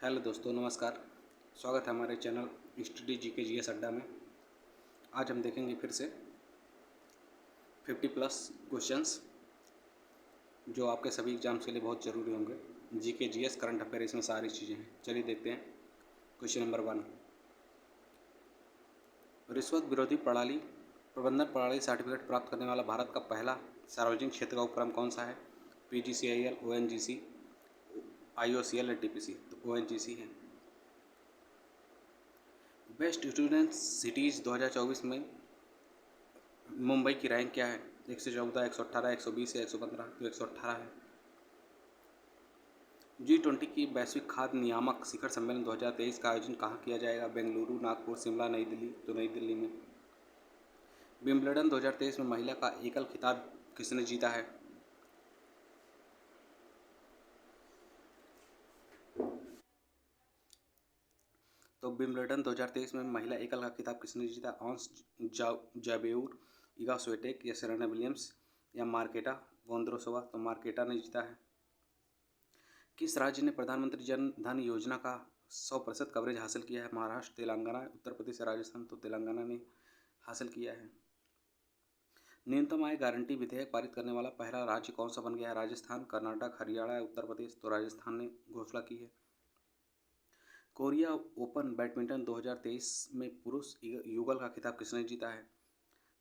Hello दोस्तों, नमस्कार। स्वागत है हमारे चैनल स्टडी जीके जीएस अड्डा में। आज हम देखेंगे फिर से 50+ क्वेश्चंस जो आपके सभी एग्जाम्स के लिए बहुत ज़रूरी होंगे। जीके जीएस करंट अफेयर, इसमें सारी चीज़ें हैं। चलिए देखते हैं। क्वेश्चन नंबर 1, रिश्वत विरोधी प्रणाली प्रबंधन प्रणाली सर्टिफिकेट प्राप्त करने वाला भारत का पहला सार्वजनिक क्षेत्र का उपक्रम कौन सा है? PGCIL, ONGC, IOCL या TPC? तो ONGC है। बेस्ट स्टूडेंट सिटीज़ 2024 में मुंबई की रैंक क्या है? 114, 118, 120 या 115? तो 118 है। G20 की वैश्विक खाद्य नियामक शिखर सम्मेलन 2023 का आयोजन कहाँ किया जाएगा? बेंगलुरु, नागपुर, शिमला, नई दिल्ली? तो नई दिल्ली में। विंबलडन 2023 में महिला का एकल खिताब किसने जीता है? तो विंबलडन 2023 में महिला एकल का खिताब किसने जीता? ऑन्स जाबेउर, इगा स्वेटेक या सेरेना विलियम्स या मार्केटा वोंद्रोसोवा? तो मार्केटा ने जीता है। किस राज्य ने प्रधानमंत्री जन धन योजना का 100% कवरेज हासिल किया है? महाराष्ट्र, तेलंगाना, उत्तर प्रदेश या राजस्थान? तो तेलंगाना ने हासिल किया है। न्यूनतम आय गारंटी विधेयक पारित करने वाला पहला राज्य कौन सा बन गया है? राजस्थान, कर्नाटक, हरियाणा या उत्तर प्रदेश? तो राजस्थान ने घोषणा की है। कोरिया ओपन बैडमिंटन 2023 में पुरुष युगल का खिताब किसने जीता है?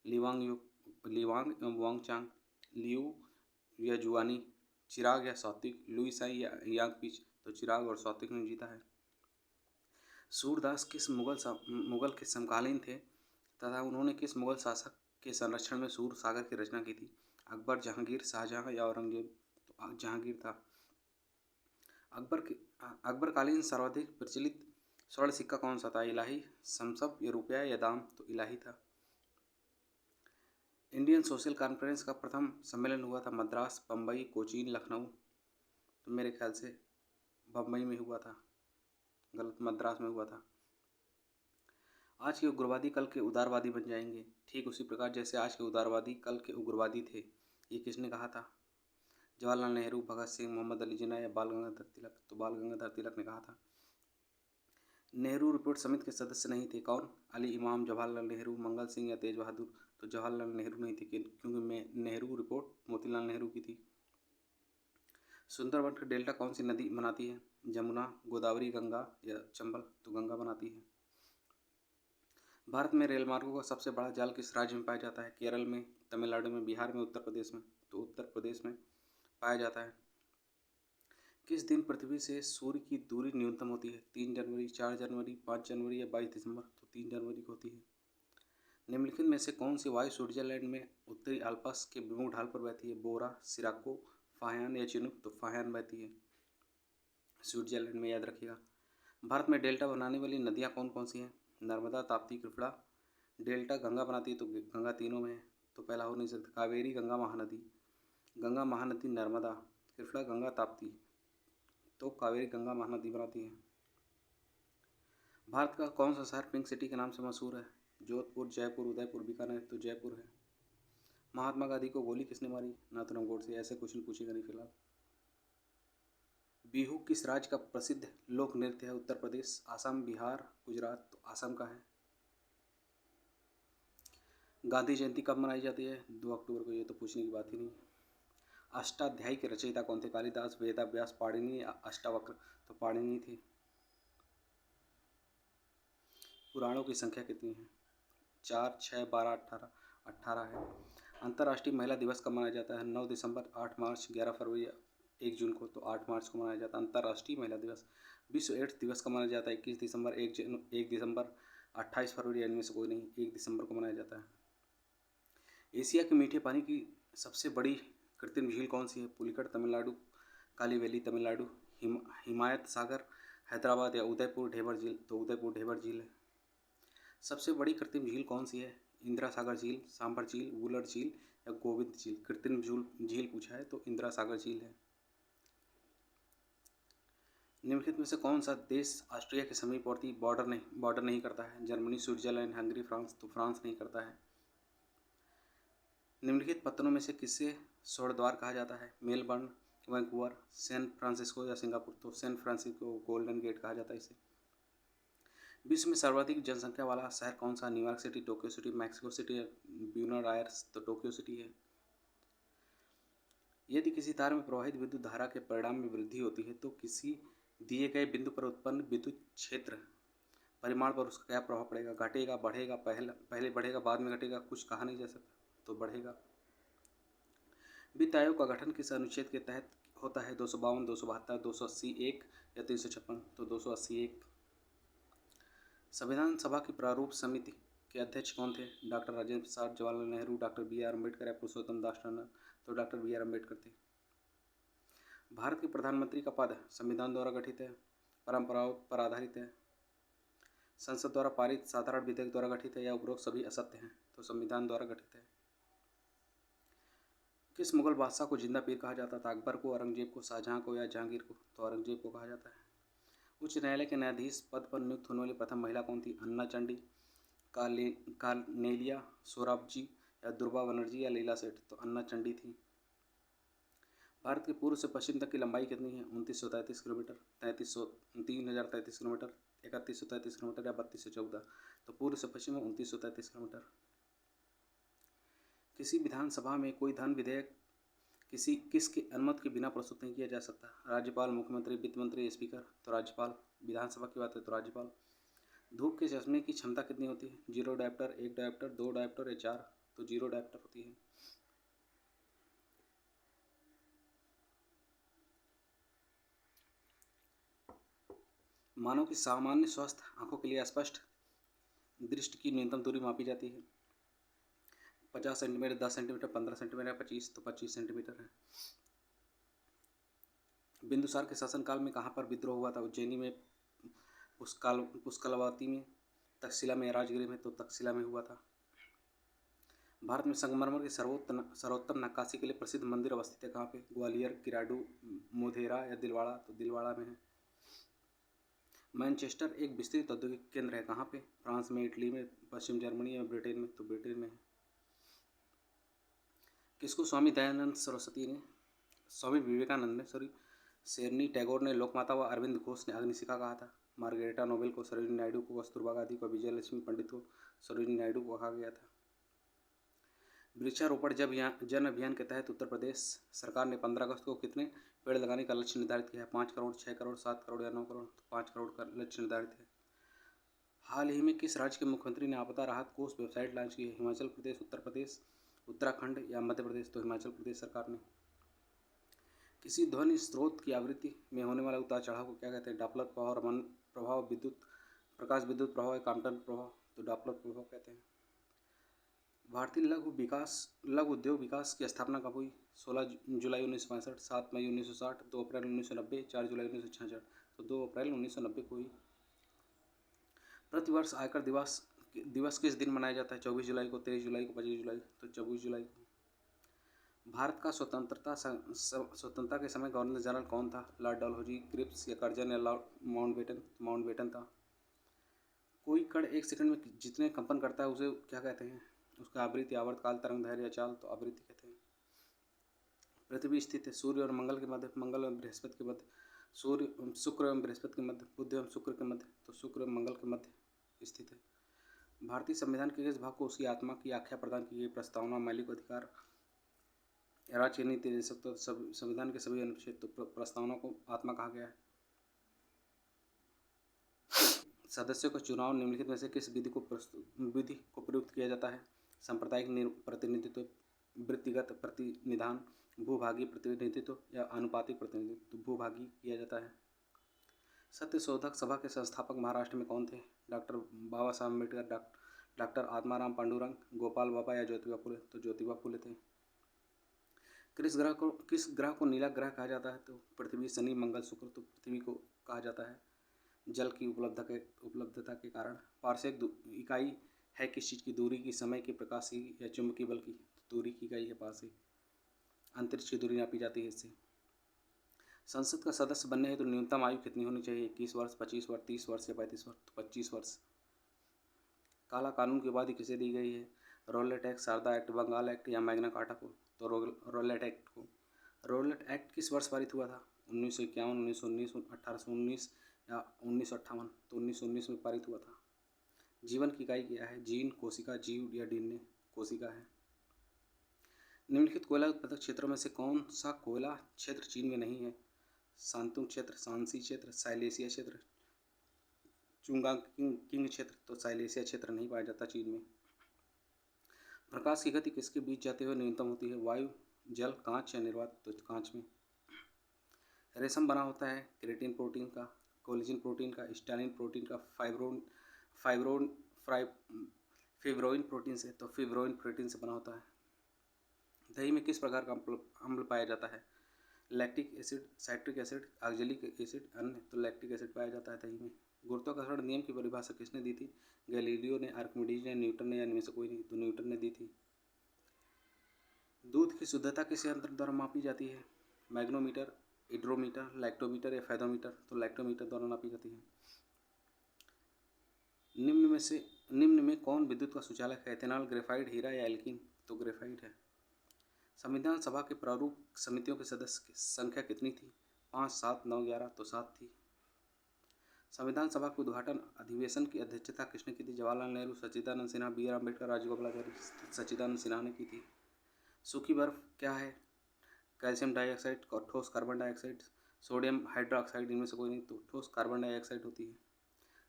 लिवांग वांगचांग, लियू या जुआनी, चिराग या सात्विक, लुईसाई या यांगपीच? तो चिराग और सात्विक ने जीता है। सूरदास किस मुगल के समकालीन थे तथा उन्होंने किस मुगल शासक के संरक्षण में सूर सागर की रचना की थी? अकबर, जहांगीर, शाहजहां या औरंगजेब? तो जहांगीर था। अकबरकालीन सर्वाधिक प्रचलित स्वर्ण सिक्का कौन सा था? इलाही, समसप या रुपया या दाम? तो इलाही था। इंडियन सोशल कॉन्फ्रेंस का प्रथम सम्मेलन हुआ था मद्रास, बम्बई, कोचीन, लखनऊ? तो मेरे ख्याल से बम्बई में हुआ था, गलत, मद्रास में हुआ था। आज के उग्रवादी कल के उदारवादी बन जाएंगे, ठीक उसी प्रकार जैसे आज के उदारवादी कल के उग्रवादी थे। ये किसने कहा था? जवाहरलाल नेहरू, भगत सिंह, मोहम्मद अली जिन्ना या बाल गंगाधर तिलक? तो बाल गंगाधर तिलक ने कहा था। नेहरू रिपोर्ट समिति के सदस्य नहीं थे, कौन? अली इमाम, जवाहरलाल नेहरू, मंगल सिंह या तेज बहादुर? तो जवाहरलाल नेहरू नहीं थे, क्योंकि नेहरू रिपोर्ट मोतीलाल नेहरू की थी। सुंदरबन का डेल्टा कौन सी नदी बनाती है? जमुना, गोदावरी, गंगा या चंबल? तो गंगा बनाती है। भारत में रेल मार्गों का सबसे बड़ा जाल किस राज्य में पाया जाता है? केरल में, तमिलनाडु में, बिहार में, उत्तर प्रदेश में? तो उत्तर प्रदेश में पाया जाता है। किस दिन पृथ्वी से सूर्य की दूरी न्यूनतम होती है? 3 जनवरी, 4 जनवरी, 5 जनवरी या 22 दिसंबर? तो 3 जनवरी को होती है। निम्नलिखित में से कौन सी वायु स्विट्जरलैंड में उत्तरी अल्प्स के विमुख ढाल पर बहती है? बोरा, सिराको, फाहियान या चिनूक? तो फाहियान बहती है स्विट्जरलैंड में, याद रखिएगा। भारत में डेल्टा बनाने वाली नदियाँ कौन कौन सी हैं? नर्मदा, ताप्ती, कृष्णा? डेल्टा गंगा बनाती है, तो गंगा तीनों में है, तो पहला हो नहीं सकता। कावेरी, गंगा, महानदी? गंगा, महानदी, नर्मदा, कृष्णा, गंगा, ताप्ती? तो कावेरी गंगा महानदी बनाती है। भारत का कौन सा शहर पिंक सिटी के नाम से मशहूर है? जोधपुर, जयपुर, उदयपुर, बीकानेर? तो जयपुर है। महात्मा गांधी को गोली किसने मारी? नाथूराम गोडसे? ऐसे क्वेश्चन पूछेगा नहीं फिलहाल। बिहू किस राज्य का प्रसिद्ध लोक नृत्य है? उत्तर प्रदेश, आसाम, बिहार, गुजरात? तो आसाम का है। गांधी जयंती कब मनाई जाती है? 2 अक्टूबर को। ये तो पूछने की बात ही नहीं। अष्टाध्यायी के रचयिता कौन थे? कालिदास, वेदव्यास, पाणिनि या अष्टावक्र? तो पाणिनि थे। पुराणों की संख्या कितनी है? 4, 6, 12, 18? 18 है। अंतर्राष्ट्रीय महिला दिवस कब मनाया जाता है? 9 दिसंबर, 8 मार्च, 11 फरवरी या 1 जून को? तो 8 मार्च को मनाया जाता है अंतर्राष्ट्रीय महिला दिवस। विश्व एड्स दिवस कब मनाया जाता है? 21 दिसंबर, 1 दिसंबर, 28 फरवरी? इनमें से कोई नहीं, 1 दिसंबर को मनाया जाता है। एशिया के मीठे पानी की सबसे बड़ी कृत्रिम झील कौन सी है? पुलिकट, तमिलनाडु, काली वैली, तमिलनाडु, हिमायत सागर, हैदराबाद या उदयपुर ढेबर झील? तो उदयपुर ढेबर झील है। सबसे बड़ी कृत्रिम झील कौन सी है? इंदिरा सागर झील, सांभर झील, वुलर झील या गोविंद झील? कृत्रिम झील पूछा है तो इंदिरा सागर झील है। निम्नलिखित में से कौन सा देश ऑस्ट्रिया के समीपवर्ती बॉर्डर नहीं करता है? Germany, Switzerland, Hungary, France? तो फ्रांस नहीं करता है। निम्नलिखित पत्तनों में से किसे स्वर्णद्वार कहा जाता है? मेलबर्न, वैंकूवर, सैन फ्रांसिस्को या सिंगापुर। तो सैन फ्रांसिस्को गोल्डन गेट कहा जाता है इसे। विश्व में सर्वाधिक जनसंख्या वाला शहर कौन सा? New York city, Tokyo city, Mexico city या ब्यूनस आयर्स। तो टोक्यो सिटी है। यदि किसी तार में प्रवाहित विद्युत धारा के परिणाम में वृद्धि होती है तो किसी दिए गए बिंदु पर उत्पन्न विद्युत क्षेत्र परिमाण पर उसका क्या प्रभाव पड़ेगा? घटेगा, बढ़ेगा, पहले बढ़ेगा बाद में घटेगा, कुछ कहा नहीं जा सकता, तो बढ़ेगा। वित्त आयोग का गठन किस अनुच्छेद के तहत होता है? 252, 272, 280 एक या 356। तो 280 एक। संविधान सभा की प्रारूप समिति के अध्यक्ष कौन थे? Doctor Rajendra Prasad, Jawaharlal Nehru, doctor B R Ambedkar या पुरुषोत्तम दास टंडन। तो डॉक्टर बी आर अम्बेडकर थे। भारत के प्रधानमंत्री का पद संविधान द्वारा गठित है, परंपराओं पर आधारित है, संसद द्वारा पारित साधारण विधेयक द्वारा गठित है या उपरोक्त सभी असत्य हैं। तो संविधान द्वारा गठित है। किस मुगल बादशाह को जिंदा पीर कहा जाता था? अकबर को, औरंगजेब को, शाहजहां को या जहांगीर को। तो औरंगजेब को कहा जाता है। उच्च न्यायालय के न्यायाधीश पद पर नियुक्त होने वाली प्रथम महिला कौन थी? अन्ना चंडी, कार्नेलिया सोराबजी या दुर्गा बनर्जी या लीला सेठ। तो अन्ना चंडी थी। भारत के पूर्व से पश्चिम तक की लंबाई कितनी है? 2933 किलोमीटर, 3033 किलोमीटर, 3133 किलोमीटर या 3214। तो पूर्व से पश्चिम में 2933 किलोमीटर। किसी विधानसभा में कोई धन विधेयक किसके अनुमति के बिना प्रस्तुत नहीं किया जा सकता? राज्यपाल, मुख्यमंत्री, वित्त मंत्री, स्पीकर। तो राज्यपाल। विधानसभा की बात है तो राज्यपाल। धूप के चश्मे की क्षमता कितनी होती है? 0 डायप्टर, 1 डायप्टर, 2 डायप्टर या 4। तो 0 डायप्टर होती है। मानव की सामान्य स्वस्थ आंखों के लिए स्पष्ट दृष्टि की न्यूनतम दूरी मापी जाती है? 50 सेंटीमीटर, 10 सेंटीमीटर, 15 सेंटीमीटर या 25। तो 25 सेंटीमीटर है। बिंदुसार के शासनकाल में कहाँ पर विद्रोह हुआ था? उज्जैनी में, पुष्कलवाती में, तक्षशिला में, राजगीर में। तो तक्षशिला में हुआ था। भारत में संगमरमर की सर्वोत्तम नक्काशी के लिए प्रसिद्ध मंदिर अवस्थित है कहाँ पे? ग्वालियर, किराडू, मोधेरा या दिलवाड़ा। तो दिलवाड़ा में है। मैनचेस्टर एक विस्तृत औद्योगिक केंद्र है कहाँ पे? फ्रांस में, इटली में, पश्चिम जर्मनी या ब्रिटेन में। तो ब्रिटेन में है। किसको स्वामी विवेकानंद ने शेरनी टैगोर ने लोकमाता व अरविंद घोष ने अग्निशिखा कहा था? मार्गरेटा नोबेल को, सरोजिनी नायडू को, कस्तूरबा गांधी को, विजय लक्ष्मी पंडित को, सरोजिनी नायडू को कहा गया था। वृक्षारोपण जन अभियान के तहत उत्तर प्रदेश सरकार ने 15 अगस्त को कितने पेड़ लगाने का लक्ष्य निर्धारित किया है? 5 करोड़, 6 करोड़, 7 करोड़ या 9 करोड़। तो 5 करोड़ का लक्ष्य निर्धारित है। हाल ही में किस राज्य के मुख्यमंत्री ने आपदा राहत कोष वेबसाइट लॉन्च की है? हिमाचल प्रदेश, उत्तर प्रदेश, उत्तराखंड या मध्य प्रदेश। तो हिमाचल प्रदेश सरकार ने। किसी ध्वनि स्रोत की आवृत्ति में होने वाला उतार चढ़ाव को क्या कहते हैं? डॉपलर प्रभाव, रमन प्रभाव, प्रकाश विद्युत प्रभाव या कॉम्पटन प्रभाव। तो डॉपलर प्रभाव कहते हैं। भारतीय लघु उद्योग विकास की स्थापना कब हुई? 16 जुलाई 1965, 7 मई 1960, 2 अप्रैल 1990, 4 जुलाई 1966। तो 2 अप्रैल 1990 को हुई। प्रतिवर्ष आयकर दिवस किस दिन मनाया जाता है? 24 जुलाई को, 23 जुलाई को, 25 जुलाई। तो 24 जुलाई को। भारत का स्वतंत्रता के समय गवर्नर जनरल कौन था? लॉर्ड डलहौजी, क्रिप्स या कर्जन या लॉर्ड माउंटबेटन। माउंटबेटन था। कोई कण 1 सेकंड में जितने कंपन करता है उसे क्या कहते हैं? उसका आवृत्ति, आवर्तकाल, तरंग दैर्घ्य या चाल। तो आवृत्ति कहते हैं। पृथ्वी स्थित है सूर्य और मंगल के मध्य, मंगल और बृहस्पति के मध्य, सूर्य, शुक्र एवं बृहस्पति के मध्य, बुध एवं शुक्र के मध्य। तो शुक्र एवं मंगल के मध्य स्थित है। भारतीय संविधान के किस भाग को उसकी आत्मा की आख्या प्रदान की गई? प्रस्तावना, मौलिक अधिकार, राज्य नीति दे सकते हो। संविधान के सभी अनुच्छेद। तो प्रस्तावना को आत्मा कहा गया है। सदस्यों का चुनाव निम्नलिखित में से किस विधि को प्रयुक्त किया जाता है? सांप्रदायिक प्रतिनिधित्व, वृत्तिगत प्रतिनिधान, भूभागी प्रतिनिधित्व या अनुपातिक प्रतिनिधित्व। तो भूभागी किया जाता है। सत्य शोधक सभा के संस्थापक महाराष्ट्र में कौन थे? डॉक्टर बाबा साहब अम्बेडकर, डॉक्टर आत्माराम पांडुरंग, गोपाल बाबा या ज्योतिबा फुले। तो ज्योतिबा फुले थे। किस ग्रह को नीला ग्रह कहा जाता है? तो पृथ्वी, शनि, मंगल, शुक्र। तो पृथ्वी को कहा जाता है जल की उपलब्धता के कारण। पारसेक इकाई है किस चीज़ की? दूरी की, समय की, प्रकाश की या चुंबकीय बल की। दूरी की इकाई है पारसेक। अंतरिक्ष की दूरी नापी जाती है इससे। संसद का सदस्य बनने हेतु तो न्यूनतम आयु कितनी होनी चाहिए? 21 वर्ष, 25 वर्ष, 30 वर्ष या 35 वर्ष। तो 25 वर्ष। काला कानून की उपाधि किसे दी गई है? Rowlatt act, Sharda act, Bengal act या मैग्ना कार्टा को। तो रॉलेट एक्ट को। रोलेट एक्ट किस वर्ष पारित हुआ था? 1951, 1919, 1819 या 1958? तो 1919 में पारित हुआ था। जीवन की इकाई क्या है? जीन, कोशिका, जीव या डीएनए? कोशिका है। निम्नलिखित कोयला उत्पादक क्षेत्रों में से कौन सा कोयला क्षेत्र चीन में नहीं है? सांतुंग क्षेत्र, शांसी क्षेत्र, साइलेसिया क्षेत्र, चुंगांग किंग क्षेत्र? तो साइलेसिया क्षेत्र नहीं पाया जाता चीन में। प्रकाश की गति किसके बीच जाते हुए न्यूनतम होती है? वायु, जल, कांच या निर्वात? तो कांच में। रेशम बना होता है केराटिन प्रोटीन का, कोलेजन प्रोटीन का, स्टालिन प्रोटीन का, फिब्रोइन प्रोटीन से? तो फिब्रोइन प्रोटीन से बना होता है। दही में किस प्रकार का अम्ल पाया जाता है? Lactic acid, citric acid, oxalic acid, अन्य? तो लैक्टिक एसिड पाया जाता है दही में। गुरुत्वाकर्षण नियम की परिभाषा किसने दी थी? गैलीलियो ने, आर्किमिडीज ने, न्यूटन ने या इनमें से कोई नहीं? तो न्यूटन ने दी थी। दूध की शुद्धता किस यंत्र द्वारा मापी जाती है? मैग्नोमीटर, हिड्रोमीटर, लैक्टोमीटर या फैथोमीटर? तो लैक्टोमीटर द्वारा नापी जाती है। निम्न में कौन विद्युत का सुचालक है? एथेनॉल, ग्रेफाइट, हीरा या एल्कीन? तो ग्रेफाइट है। संविधान सभा के प्रारूप समितियों के सदस्य की संख्या कितनी थी? 5, 7, 9, 11? तो 7 थी। संविधान सभा के उद्घाटन अधिवेशन की अध्यक्षता किसने की थी? जवाहरलाल नेहरू, सच्चिदानंद सिन्हा, बी आर अम्बेडकर, राजगोपालाचारी? सच्चिदानंद सिन्हा ने की थी। सूखी बर्फ क्या है? कैल्शियम डाइऑक्साइड, ठोस कार्बन डाइऑक्साइड, सोडियम हाइड्रोक्साइड? इनमें से कोई नहीं? तो ठोस कार्बन डाइऑक्साइड होती है।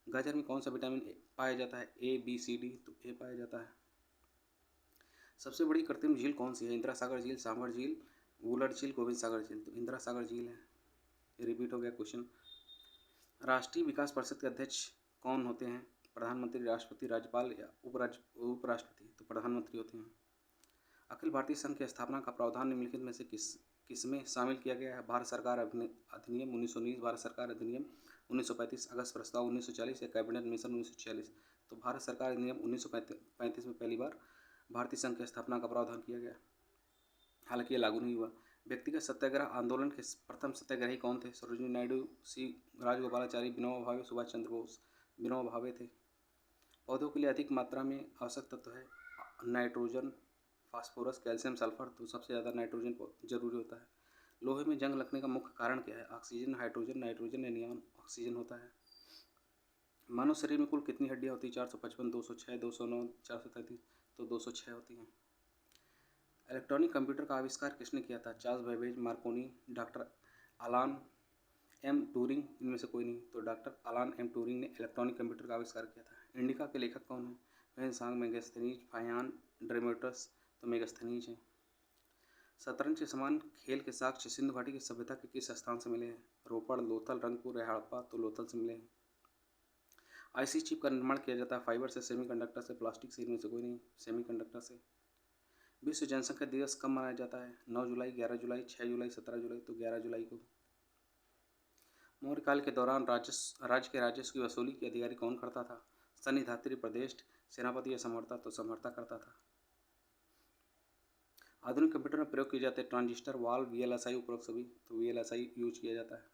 गाजर में कौन सा विटामिन पाया जाता है? ए, बी, सी, डी? तो ए पाया जाता है। सबसे बड़ी कृत्रिम झील कौन सी है? इंदिरा सागर झील, सांभर झील, वुलर झील, गोविंद सागर झील? तो इंदिरा सागर झील है। ये रिपीट हो गया क्वेश्चन। राष्ट्रीय विकास परिषद के अध्यक्ष कौन होते हैं? प्रधानमंत्री, राष्ट्रपति, राज्यपाल या उपराष्ट्रपति? तो प्रधानमंत्री होते हैं। अखिल भारतीय संघ की स्थापना का प्रावधान निम्नलिखित में से किसमें शामिल किया गया है? भारत सरकार अधिनियम 1919, भारत सरकार अधिनियम 1935, अगस्त प्रस्ताव 1940 या कैबिनेट मिशन 1946? तो भारत सरकार अधिनियम 1935 में पहली बार भारतीय संघ की स्थापना का प्रावधान किया गया। हालांकि ये लागू नहीं हुआ। व्यक्तिगत सत्याग्रह आंदोलन के प्रथम सत्याग्रही कौन थे? सरोजिनी नायडू, सी राजगोपालाचारी, विनोबा भावे, सुभाष चंद्र बोस? विनोबा भावे थे। पौधों के लिए अधिक मात्रा में आवश्यक तत्व है नाइट्रोजन, फास्फोरस, कैल्शियम, सल्फर? तो सबसे ज़्यादा नाइट्रोजन जरूरी होता है। लोहे में जंग लगने का मुख्य कारण क्या है? ऑक्सीजन, हाइड्रोजन, नाइट्रोजन या नियॉन? ऑक्सीजन होता है। मानव शरीर में कुल कितनी हड्डियाँ होती है? 455, 206, 209, 433? तो 206 होती हैं। इलेक्ट्रॉनिक कंप्यूटर का आविष्कार किसने किया था? चार्ल्स बेबेज, मार्कोनी, डॉक्टर अलान एम ट्यूरिंग? इनमें से कोई नहीं? तो डॉक्टर अलान एम ट्यूरिंग ने इलेक्ट्रॉनिक कंप्यूटर का आविष्कार किया था। इंडिका के लेखक कौन है? वेन्सांग, मेगास्थनीज, फायान, ड्रेमेटस? तो मेगास्थनीज हैं। शतरंज के समान खेल के साक्ष्य सिंधु घाटी की सभ्यता के किस स्थान से मिले हैं? रोपड़, लोथल, रंगपुर या हड़प्पा? तो लोथल से मिले हैं। आईसी चिप का निर्माण किया जाता है फाइबर से, सेमीकंडक्टर से, प्लास्टिक से? इनमें से कोई नहीं? सेमीकंडक्टर से। विश्व जनसंख्या दिवस कब मनाया जाता है? 9 जुलाई, 11 जुलाई, 6 जुलाई, 17 जुलाई? तो 11 जुलाई को। मौर्य काल के दौरान राज्य के राजस्व की वसूली के अधिकारी कौन करता था? सन्निधात्री, प्रदेश सेनापति या समर्था? तो समर्था करता था। आधुनिक कंप्यूटर में प्रयोग किए जाते हैं ट्रांजिस्टर, वाल्व, वीएलएसआई, उपरोक्त सभी? तो वीएलएसआई यूज किया जाता है।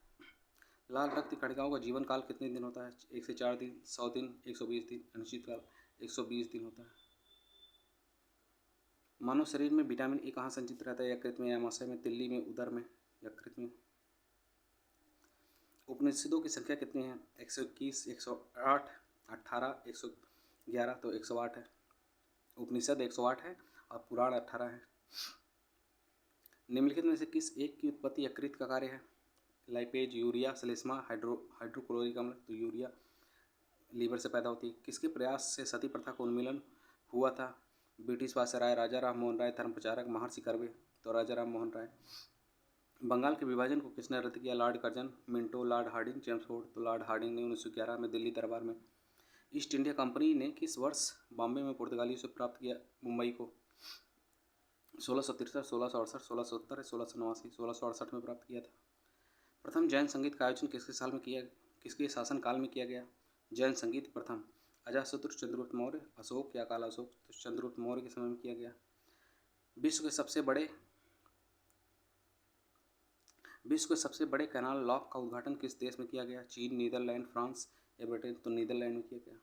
लाल रक्त कणिकाओं का जीवन काल कितने दिन होता है? 1 से 4 दिन, 100 दिन, 120 दिन? अनिश्चित काल 120 दिन होता है। मानव शरीर में विटामिन ए कहाँ संचित रहता है? यकृत में, आमाशय में, तिल्ली में, उदर में? यकृत में। उपनिषदों की संख्या कितनी है? 121, 108, 18, 111? तो 108 है। उपनिषद 108 है और पुराण 18 है। निम्नलिखित में से किस एक की उत्पत्ति यकृत का कार्य है? लाइपेज, यूरिया, श्लेष्मा, हाइड्रोक्लोरिक अम्ल? तो यूरिया लीवर से पैदा होती है। किसके प्रयास से सती प्रथा का उन्मूलन हुआ था? ब्रिटिश वायसराय, राजा राम मोहन राय, धर्म प्रचारक, महर्षि कर्वे? तो राजा राम मोहन राय। बंगाल के विभाजन को किसने रद्द किया? Lord Curzon, Minto, lord Hardinge, James Ford? तो लॉर्ड हार्डिंग ने 1911 में दिल्ली दरबार में। ईस्ट इंडिया कंपनी ने किस वर्ष बॉम्बे में पुर्तगालियों से प्राप्त किया मुंबई को? 1663, 1668, 1670, 1689? 1668 में प्राप्त किया था। प्रथम जैन संगीत का आयोजन किसके शासन काल में किया गया? जैन संगीत प्रथम अजातशत्रु, चंद्रगुप्त मौर्य, अशोक या काला अशोक? तो चंद्रगुप्त मौर्य के समय में किया गया। विश्व के सबसे बड़े कैनाल लॉक का उद्घाटन किस देश में किया गया? चीन, नीदरलैंड, फ्रांस या ब्रिटेन? तो नीदरलैंड में किया गया।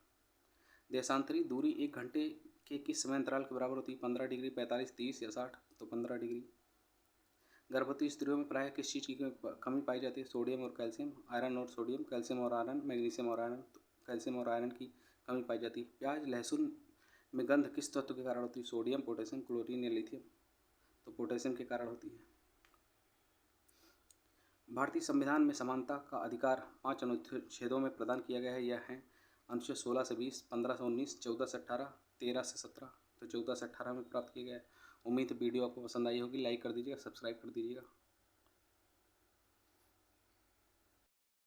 देशांतरी दूरी 1 घंटे के किस समय अंतराल के बराबर होती है? 15 डिग्री, 45, 30 या 60? तो 15 डिग्री। गर्भवती स्त्रियों में प्रायः किस चीज़ की कमी पाई जाती है? सोडियम और कैल्शियम, आयरन और सोडियम, कैल्शियम और आयरन, मैग्नीशियम और आयरन। तो कैल्शियम और आयरन की कमी पाई जाती है। प्याज लहसुन में गंध किस तत्व के कारण होती है? सोडियम, पोटेशियम, क्लोरीन या लिथियम। तो पोटेशियम के कारण होती है। भारतीय संविधान में समानता का अधिकार 5 अनुच्छेदों में प्रदान किया गया है। यह है अनुच्छेद 16 से 20, 15 से 19, 14 से 18, 13 से 17। तो 14 से 18 में प्राप्त किया गया है। उम्मीद है वीडियो आपको पसंद आई होगी। लाइक कर दीजिएगा, सब्सक्राइब कर दीजिएगा।